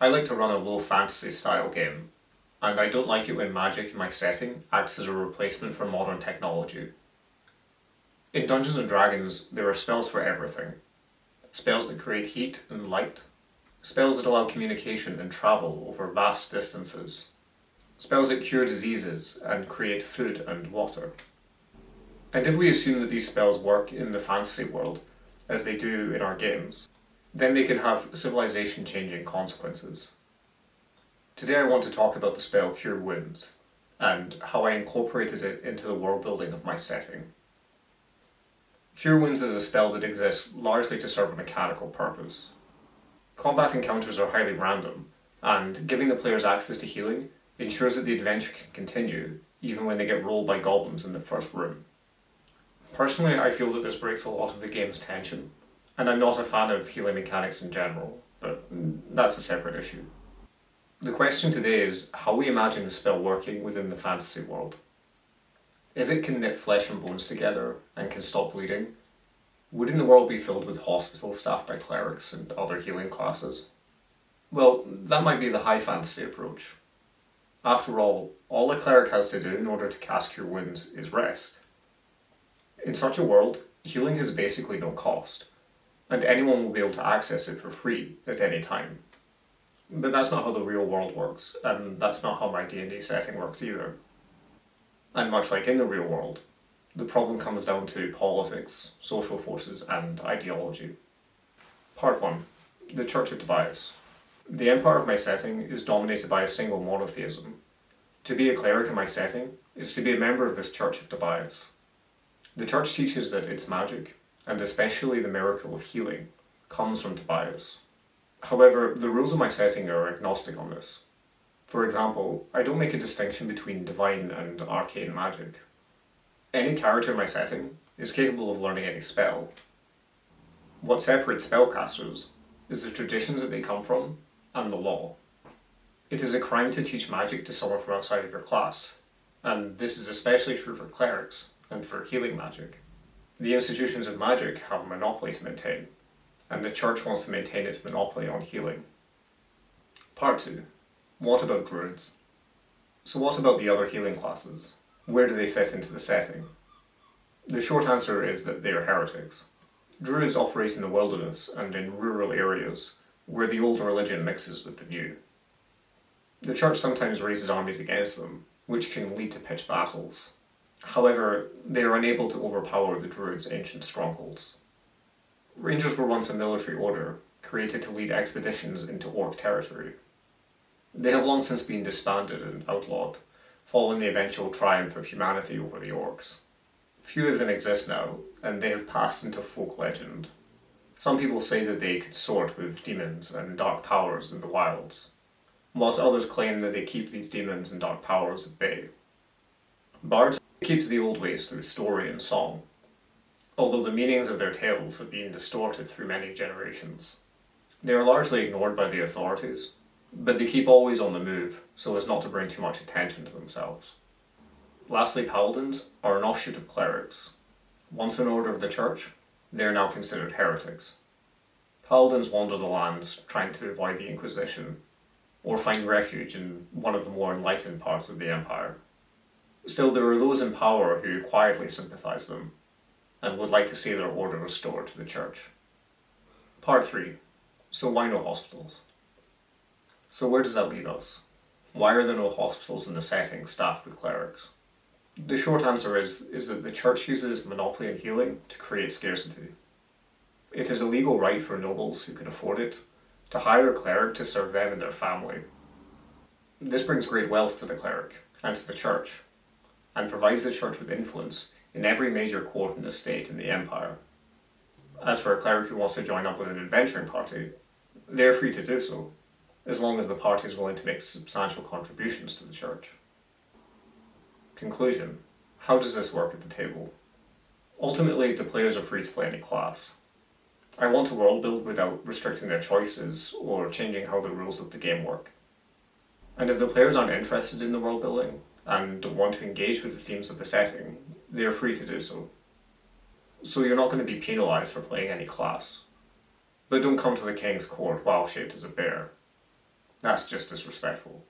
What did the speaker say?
I like to run a low fantasy style game, and I don't like it when magic in my setting acts as a replacement for modern technology. In Dungeons and Dragons, there are spells for everything. Spells that create heat and light, spells that allow communication and travel over vast distances, spells that cure diseases and create food and water. And if we assume that these spells work in the fantasy world, as they do in our games, then they can have civilization-changing consequences. Today I want to talk about the spell Cure Wounds, and how I incorporated it into the world building of my setting. Cure Wounds is a spell that exists largely to serve a mechanical purpose. Combat encounters are highly random, and giving the players access to healing ensures that the adventure can continue even when they get rolled by goblins in the first room. Personally, I feel that this breaks a lot of the game's tension, and I'm not a fan of healing mechanics in general, but that's a separate issue. The question today is how we imagine the spell working within the fantasy world. If it can knit flesh and bones together and can stop bleeding, wouldn't the world be filled with hospitals staffed by clerics and other healing classes? Well, that might be the high fantasy approach. After all a cleric has to do in order to cast Cure Wounds is rest. In such a world, healing has basically no cost, and anyone will be able to access it for free at any time. But that's not how the real world works, and that's not how my D&D setting works either. And much like in the real world, the problem comes down to politics, social forces, and ideology. Part 1. The Church of Tobias. The empire of my setting is dominated by a single monotheism. To be a cleric in my setting is to be a member of this Church of Tobias. The church teaches that its magic, and especially the miracle of healing, comes from Tobias. However, the rules of my setting are agnostic on this. For example, I don't make a distinction between divine and arcane magic. Any character in my setting is capable of learning any spell. What separates spellcasters is the traditions that they come from and the law. It is a crime to teach magic to someone from outside of your class, and this is especially true for clerics and for healing magic. The institutions of magic have a monopoly to maintain, and the church wants to maintain its monopoly on healing. Part 2. What about druids? So what about the other healing classes? Where do they fit into the setting? The short answer is that they are heretics. Druids operate in the wilderness and in rural areas where the old religion mixes with the new. The church sometimes raises armies against them, which can lead to pitched battles. However, they are unable to overpower the druids' ancient strongholds. Rangers were once a military order, created to lead expeditions into orc territory. They have long since been disbanded and outlawed, following the eventual triumph of humanity over the orcs. Few of them exist now, and they have passed into folk legend. Some people say that they consort with demons and dark powers in the wilds, whilst others claim that they keep these demons and dark powers at bay. Bards keep to the old ways through story and song, although the meanings of their tales have been distorted through many generations. They are largely ignored by the authorities, but they keep always on the move so as not to bring too much attention to themselves. Lastly, paladins are an offshoot of clerics. Once an order of the church, they are now considered heretics. Paladins wander the lands trying to avoid the Inquisition, or find refuge in one of the more enlightened parts of the empire. Still, there are those in power who quietly sympathise them, and would like to see their order restored to the church. Part 3. So why no hospitals? So where does that leave us? Why are there no hospitals in the setting staffed with clerics? The short answer is that the church uses monopoly on healing to create scarcity. It is a legal right for nobles who can afford it to hire a cleric to serve them and their family. This brings great wealth to the cleric and to the church, and provides the church with influence in every major court and estate in the empire. As for a cleric who wants to join up with an adventuring party, they are free to do so, as long as the party is willing to make substantial contributions to the church. Conclusion. How does this work at the table? Ultimately, the players are free to play any class. I want to world build without restricting their choices or changing how the rules of the game work. And if the players aren't interested in the world building and don't want to engage with the themes of the setting, they are free to do so. So you're not going to be penalised for playing any class. But don't come to the king's court while shaped as a bear. That's just disrespectful.